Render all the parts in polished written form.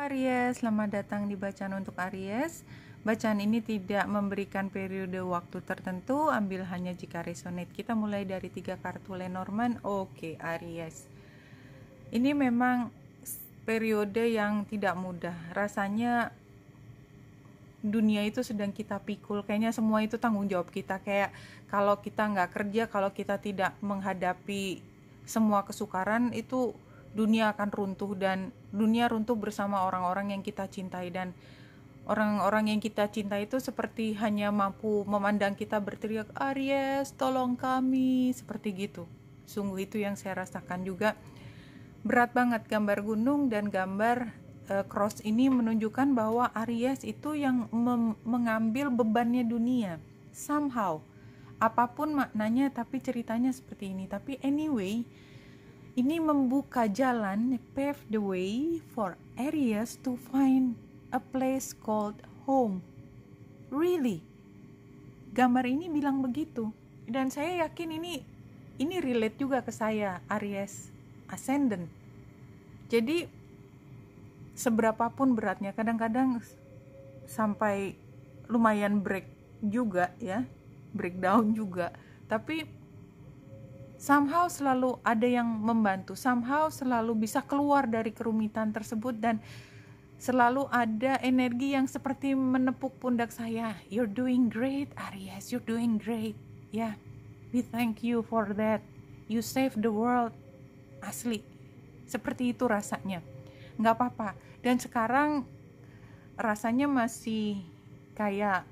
Aries, selamat datang di bacaan untuk Aries. Bacaan ini tidak memberikan periode waktu tertentu, ambil hanya jika resonate. Kita mulai dari 3 kartu Lenormand. Oke, Aries. Ini memang periode yang tidak mudah. Rasanya dunia itu sedang kita pikul. Kayaknya semua itu tanggung jawab kita. Kayak kalau kita nggak kerja, kalau kita tidak menghadapi semua kesukaran, itu dunia akan runtuh, dan dunia runtuh bersama orang-orang yang kita cintai, dan orang-orang yang kita cintai itu seperti hanya mampu memandang kita berteriak, Aries tolong kami, seperti gitu. Sungguh itu yang saya rasakan juga. Berat banget. Gambar gunung dan gambar cross ini menunjukkan bahwa Aries itu yang mengambil bebannya dunia somehow, apapun maknanya, tapi ceritanya seperti ini. Tapi anyway, ini membuka jalan, pave the way for Aries to find a place called home. Really, gambar ini bilang begitu, dan saya yakin ini relate juga ke saya, Aries Ascendant. Jadi seberapapun beratnya, kadang-kadang sampai lumayan break juga ya, breakdown juga, tapi somehow selalu ada yang membantu, somehow selalu bisa keluar dari kerumitan tersebut, dan selalu ada energi yang seperti menepuk pundak saya. You're doing great, Aries, you're doing great. Yeah, we thank you for that. You save the world. Asli, seperti itu rasanya. Nggak apa-apa. Dan sekarang rasanya masih kayak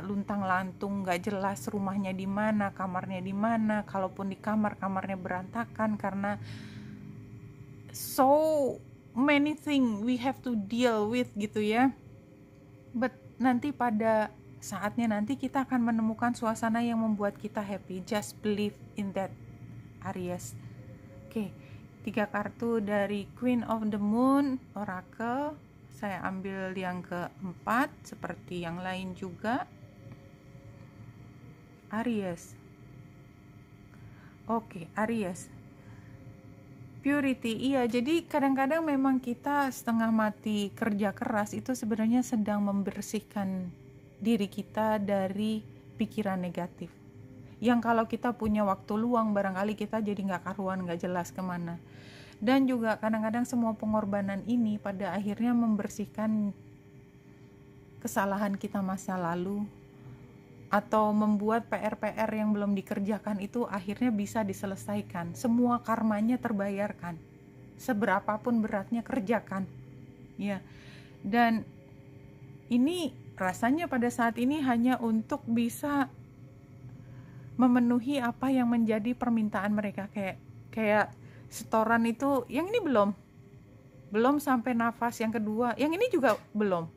luntang-lantung, nggak jelas rumahnya di mana, kamarnya di mana. Kalaupun di kamarnya berantakan karena so many things we have to deal with gitu ya. But nanti pada saatnya nanti kita akan menemukan suasana yang membuat kita happy. Just believe in that, Aries. Oke, 3 kartu dari Queen of the Moon Oracle. Saya ambil yang keempat, seperti yang lain juga. Aries. Oke, Aries. Purity, iya. Jadi kadang-kadang memang kita setengah mati kerja keras itu sebenarnya sedang membersihkan diri kita dari pikiran negatif. Yang kalau kita punya waktu luang, barangkali kita jadi nggak karuan, nggak jelas kemana. Dan juga kadang-kadang semua pengorbanan ini pada akhirnya membersihkan kesalahan kita masa lalu, atau membuat PR-PR yang belum dikerjakan itu akhirnya bisa diselesaikan. Semua karmanya terbayarkan. Seberapapun beratnya, kerjakan. Ya. Dan ini rasanya pada saat ini hanya untuk bisa memenuhi apa yang menjadi permintaan mereka. Kayak setoran itu, yang ini belum sampai nafas yang kedua, yang ini juga belum,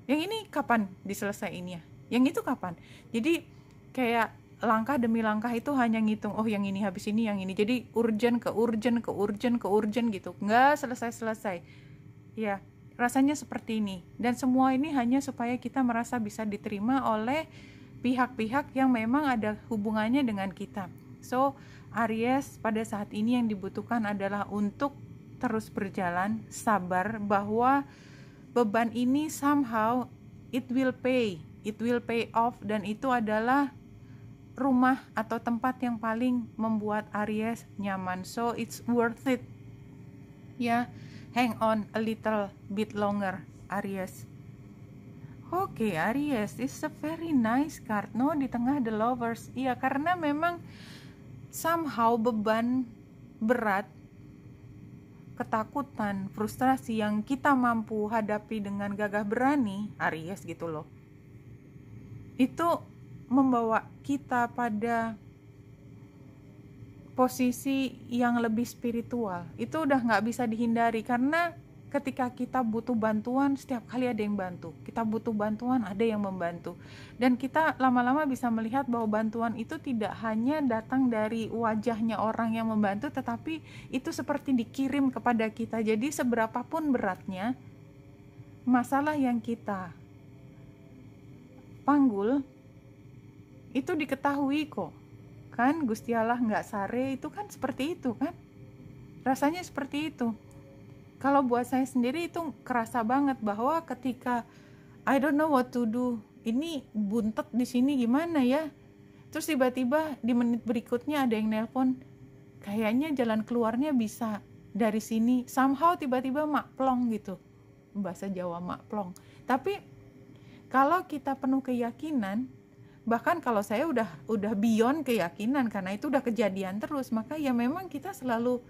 yang ini kapan diselesaiinnya, yang itu kapan. Jadi kayak langkah demi langkah itu hanya ngitung, oh yang ini habis ini, yang ini, jadi urgent ke urgent gitu, nggak selesai ya. Rasanya seperti ini, dan semua ini hanya supaya kita merasa bisa diterima oleh pihak-pihak yang memang ada hubungannya dengan kita. So Aries, pada saat ini yang dibutuhkan adalah untuk terus berjalan, sabar, bahwa beban ini somehow it will pay off, dan itu adalah rumah atau tempat yang paling membuat Aries nyaman. So it's worth it. Ya, hang on a little bit longer, Aries. Oke, Aries, it's a very nice card, no? Di tengah the lovers. Iya, karena memang somehow beban berat, ketakutan, frustrasi yang kita mampu hadapi dengan gagah berani, Aries gitu loh, itu membawa kita pada posisi yang lebih spiritual. Itu udah gak bisa dihindari, karena ketika kita butuh bantuan, setiap kali ada yang bantu. Kita butuh bantuan, ada yang membantu. Dan kita lama-lama bisa melihat bahwa bantuan itu tidak hanya datang dari wajahnya orang yang membantu, tetapi itu seperti dikirim kepada kita. Jadi seberapapun beratnya masalah yang kita panggul, itu diketahui kok. Kan Gusti Allah nggak sare, itu kan seperti itu kan. Rasanya seperti itu. kalau buat saya sendiri itu kerasa banget bahwa ketika I don't know what to do, ini buntet di sini gimana ya, terus tiba-tiba di menit berikutnya ada yang nelpon, kayaknya jalan keluarnya bisa dari sini, somehow tiba-tiba makplong gitu, bahasa Jawa makplong. Tapi kalau kita penuh keyakinan, bahkan kalau saya udah beyond keyakinan karena itu udah kejadian terus, maka ya memang kita selalu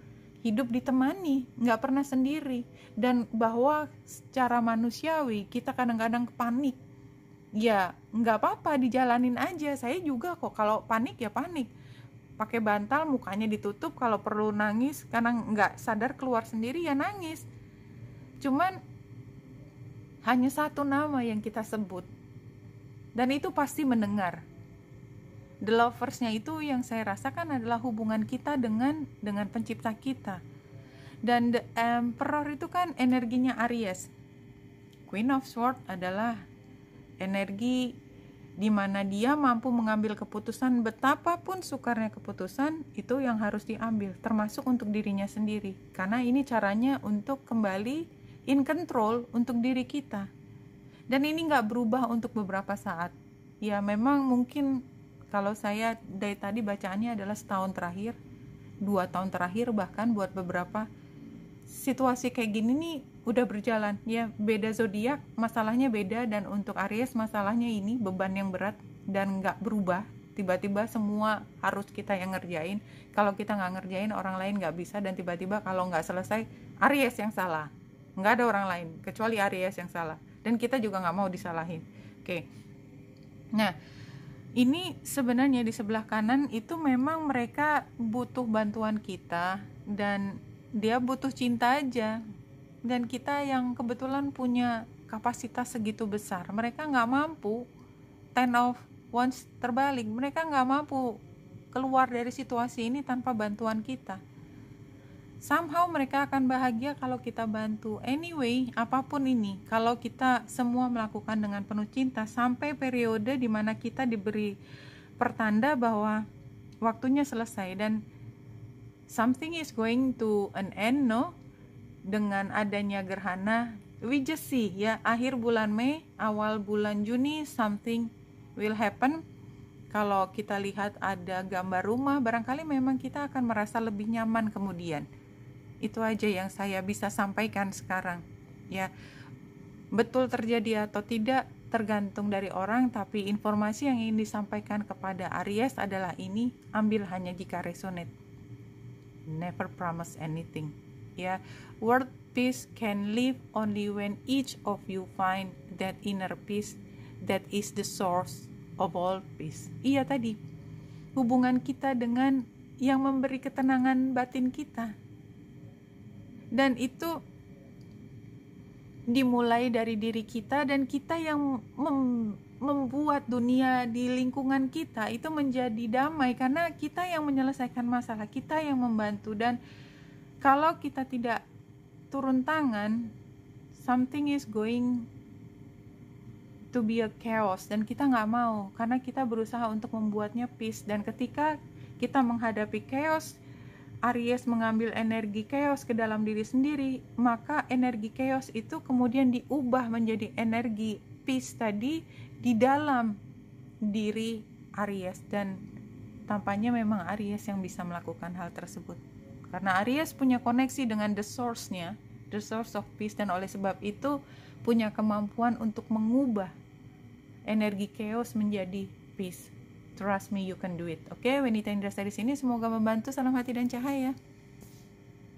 hidup ditemani, nggak pernah sendiri. Dan bahwa secara manusiawi kita kadang-kadang panik, ya nggak apa-apa, dijalanin aja. Saya juga kok kalau panik ya panik, pakai bantal, mukanya ditutup, kalau perlu nangis karena nggak sadar keluar sendiri ya nangis. Cuman hanya satu nama yang kita sebut, dan itu pasti mendengar. The Lovers-nya itu yang saya rasakan adalah hubungan kita dengan pencipta kita. Dan The Emperor itu kan energinya Aries. Queen of Swords adalah energi di mana dia mampu mengambil keputusan, betapapun sukarnya keputusan itu yang harus diambil, termasuk untuk dirinya sendiri. Karena ini caranya untuk kembali in control untuk diri kita. Dan ini nggak berubah untuk beberapa saat. Ya memang mungkin kalau saya dari tadi bacaannya adalah setahun terakhir, 2 tahun terakhir, bahkan buat beberapa situasi kayak gini nih udah berjalan. Ya beda zodiak, masalahnya beda, dan untuk Aries masalahnya ini beban yang berat dan nggak berubah. Tiba-tiba semua harus kita yang ngerjain. Kalau kita nggak ngerjain, orang lain nggak bisa, dan tiba-tiba kalau nggak selesai, Aries yang salah. Nggak ada orang lain kecuali Aries yang salah. Dan kita juga nggak mau disalahin. Oke. Nah, ini sebenarnya di sebelah kanan itu memang mereka butuh bantuan kita, dan dia butuh cinta aja. Dan kita yang kebetulan punya kapasitas segitu besar, mereka nggak mampu. Ten of Wands terbalik, mereka nggak mampu keluar dari situasi ini tanpa bantuan kita. Somehow mereka akan bahagia kalau kita bantu. Anyway, apapun ini, kalau kita semua melakukan dengan penuh cinta sampai periode di mana kita diberi pertanda bahwa waktunya selesai dan something is going to an end, no? Dengan adanya gerhana, we just see ya, akhir bulan Mei, awal bulan Juni something will happen. Kalau kita lihat ada gambar rumah, barangkali memang kita akan merasa lebih nyaman kemudian. Itu aja yang saya bisa sampaikan sekarang. Ya, betul terjadi atau tidak tergantung dari orang, tapi informasi yang ingin disampaikan kepada Aries adalah ini, ambil hanya jika resonate. Never promise anything. Ya, world peace can live only when each of you find that inner peace that is the source of all peace. Iya tadi, hubungan kita dengan yang memberi ketenangan batin kita. Dan itu dimulai dari diri kita, dan kita yang membuat dunia di lingkungan kita itu menjadi damai karena kita yang menyelesaikan masalah, kita yang membantu. Dan kalau kita tidak turun tangan, something is going to be a chaos, dan kita nggak mau karena kita berusaha untuk membuatnya peace. Dan ketika kita menghadapi chaos, Aries mengambil energi chaos ke dalam diri sendiri, maka energi chaos itu kemudian diubah menjadi energi peace tadi di dalam diri Aries. Dan tampaknya memang Aries yang bisa melakukan hal tersebut karena Aries punya koneksi dengan the source-nya, the source of peace, dan oleh sebab itu punya kemampuan untuk mengubah energi chaos menjadi peace. Trust me, you can do it. Oke, Wenita Indra di sini, semoga membantu. Salam hati dan cahaya.